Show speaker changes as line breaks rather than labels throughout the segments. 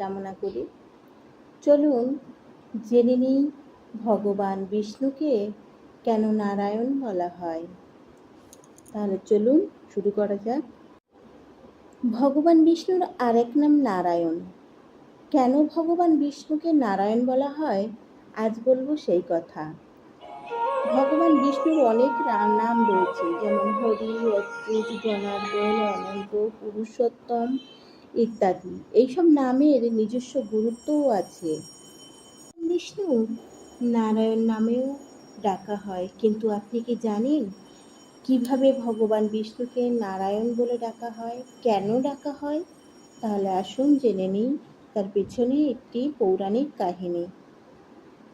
কামনা করি। চলুন জেনে নিই ভগবান বিষ্ণুকে কেন নারায়ণ বলা হয়। তাহলে চলুন শুরু করা যাক। ভগবান বিষ্ণুর আরেক নাম নারায়ণ। কেন ভগবান বিষ্ণুকে নারায়ণ বলা হয় আজ বলবো সেই কথা। ভগবান বিষ্ণুর অনেক নাম রয়েছে, যেমন হরি, অচ্যুত, জনার্দন, অনন্ত, পুরুষোত্তম ইত্যাদি। এইসব নামের নিজস্ব গুরুত্বও আছে। বিষ্ণু নারায়ণ নামেও ডাকা হয়, কিন্তু আপনি কি জানেন কিভাবে ভগবান বিষ্ণুকে নারায়ণ বলে ডাকা হয়, কেন ডাকা হয়? তাহলে আসুন জেনে নিই তার পেছনে একটি পৌরাণিক কাহিনী।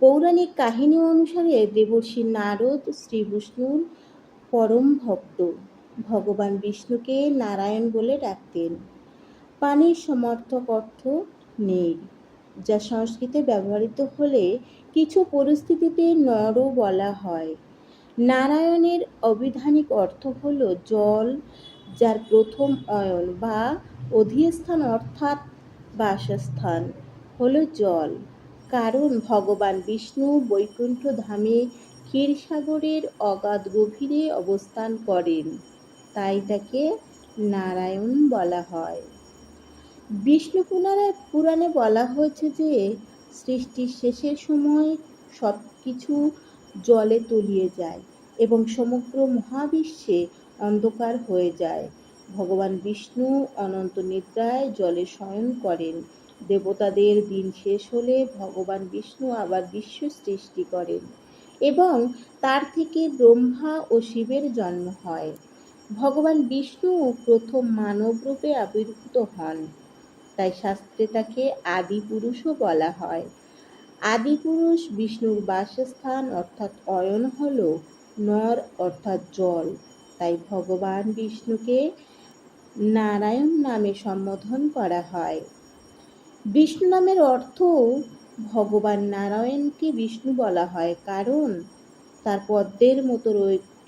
পৌরাণিক কাহিনী অনুসারে দেবর্ষি নারদ শ্রী বিষ্ণুর পরম ভক্ত। ভগবান বিষ্ণুকে নারায়ণ বলে ডাকতেন। পানির সমার্থক অর্থ নীর, যা সংস্কৃতে ব্যবহৃত হলে কিছু পরিস্থিতিতে নরও বলা হয়। নারায়ণের অবিধানিক অর্থ হল জল, যার প্রথম অয়ন বা অধিষ্ঠান অর্থাৎ বাসস্থান হল জল। কারণ ভগবান বিষ্ণু বৈকুণ্ঠ ধামে ক্ষীরসাগরের অগাধ গভীরে অবস্থান করেন, তাই তাকে নারায়ণ বলা হয়। বিষ্ণু পুরাণে বলা হয়েছে যে সৃষ্টির শেষের সময় সব কিছু জলে তলিয়ে যায় এবং সমগ্র মহাবিশ্বে অন্ধকার হয়ে যায়। ভগবান বিষ্ণু অনন্ত নিদ্রায় জলে শয়ন করেন। দেবতাদের দিন শেষ হলে ভগবান বিষ্ণু আবার বিশ্ব সৃষ্টি করেন এবং তার থেকে ব্রহ্মা ও শিবের জন্ম হয়। ভগবান বিষ্ণু প্রথম মানব রূপে আবির্ভূত হন, তাই শাস্ত্রে তাকে আদি পুরুষও বলা হয়। আদি পুরুষ বিষ্ণুর বাসস্থান অর্থাৎ অয়ন হল নর অর্থাৎ জল, তাই ভগবান বিষ্ণুকে নারায়ণ নামে সম্বোধন করা হয়। বিষ্ণু নামের অর্থ ভগবান নারায়ণকে বিষ্ণু বলা হয় কারণ তার পদ্মের মতো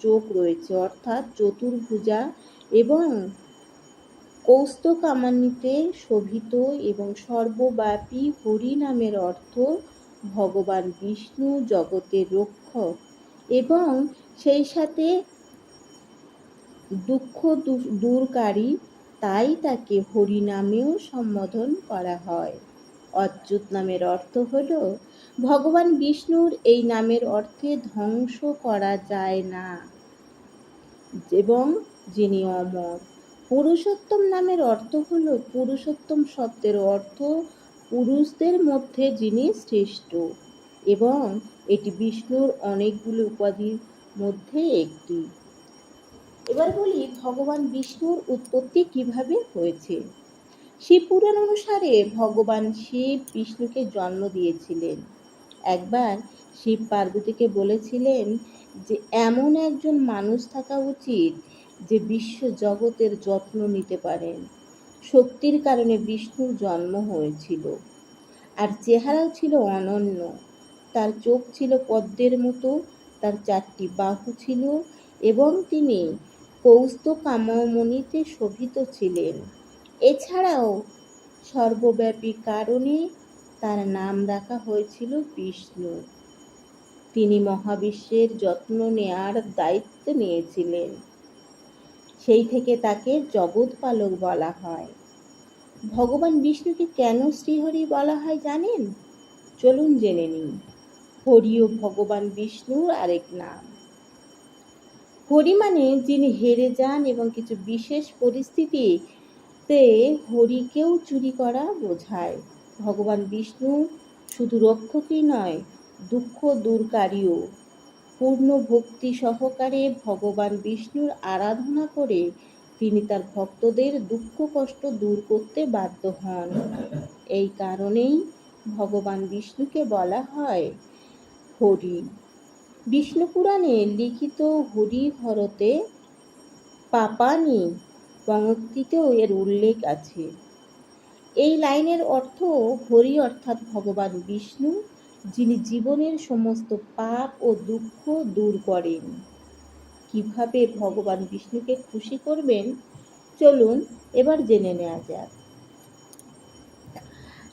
চোখ রয়েছে, অর্থাৎ চতুর্ভুজা এবং কৌস্তকামানিতে শোভিত, এবং সর্বব্যাপী হরি নামের অর্থ ভগবান বিষ্ণু জগতের রক্ষক এবং সেই সাথে দুঃখ দূরকারী, তাই তাকে হরি নামেও সম্বোধন করা হয়। অচ্যুত নামের অর্থ হল ভগবান বিষ্ণুর এই নামের অর্থে ধ্বংস করা যায় না এবং যিনি অমর। পুরুষোত্তম নামের অর্থ হল পুরুষোত্তম শব্দের অর্থ পুরুষদের মধ্যে যিনি শ্রেষ্ঠ, এবং এটি বিষ্ণুর অনেকগুলো উপাধির মধ্যে একটি। এবার বলি ভগবান বিষ্ণুর উৎপত্তি কিভাবে হয়েছে। শিবপুরাণ অনুসারে ভগবান শিব বিষ্ণুকে জন্ম দিয়েছিলেন। একবার শিব পার্বতীকে বলেছিলেন যে এমন একজন মানুষ থাকা উচিত যে বিশ্ব জগতের যত্ন নিতে পারেন। শক্তির কারণে বিষ্ণুর জন্ম হয়েছিল, আর চেহারাও ছিল অনন্য। তার চোখ ছিল পদ্মের মতো, তার 4টি বাহু ছিল এবং তিনি কৌস্তকামমণিতে শোভিত ছিলেন। এছাড়াও সর্বব্যাপী কারণে তার নাম রাখা হয়েছিল বিষ্ণু। তিনি মহাবিশ্বের যত্ন নেয়ার দায়িত্ব নিয়েছিলেন, সেই থেকে তাকে জগৎপালক বলা হয়। ভগবান বিষ্ণুকে কেন শ্রীহরি বলা হয় জানেন? চলুন জেনে নিই। হরিও ভগবান বিষ্ণুর আরেক নাম। হরি মানে যিনি হেরে যান, এবং কিছু বিশেষ পরিস্থিতিতে হরিকেও চুরি করা বোঝায়। ভগবান বিষ্ণু শুধু রক্ষকই নয়, দুঃখ দূরকারীও। পূর্ণ ভক্তি সহকারে ভগবান বিষ্ণুর আরাধনা করে তিনি তার ভক্তদের দুঃখ কষ্ট দূর করতে বাধ্য হন। এই কারণেই ভগবান বিষ্ণুকে বলা হয় হরি। বিষ্ণু পুরাণে লিখিত হরি হরতে পাপানি পঙ্ক্তিতেও এর উল্লেখ আছে। এই লাইনের অর্থ হরি অর্থাৎ ভগবান বিষ্ণু, যিনি জীবনের সমস্ত পাপ ও দুঃখ দূর করেন। কিভাবে ভগবান বিষ্ণুকে খুশি করবেন চলুন এবার জেনে নেওয়া যাক।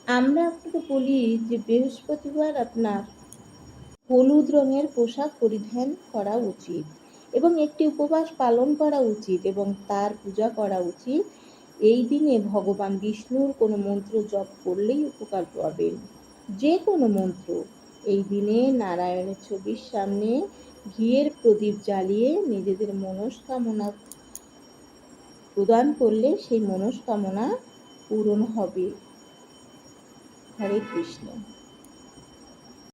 আমরা আপনাকে বলি যে বৃহস্পতিবার আপনার হলুদ রঙের পোশাক পরিধান করা উচিত এবং একটি উপবাস পালন করা উচিত এবং তার পূজা করা উচিত। এই দিনে ভগবান বিষ্ণুর কোনো মন্ত্র জপ করলেই উপকার পাবেন, যে কোনো মন্ত্র। এই দিনে নারায়ণের ছবির সামনে ঘিয়ের প্রদীপ জ্বালিয়ে নিজেদের মনস্কামনা প্রদান করলে সেই মনস্কামনা পূরণ হবে। হরে কৃষ্ণ।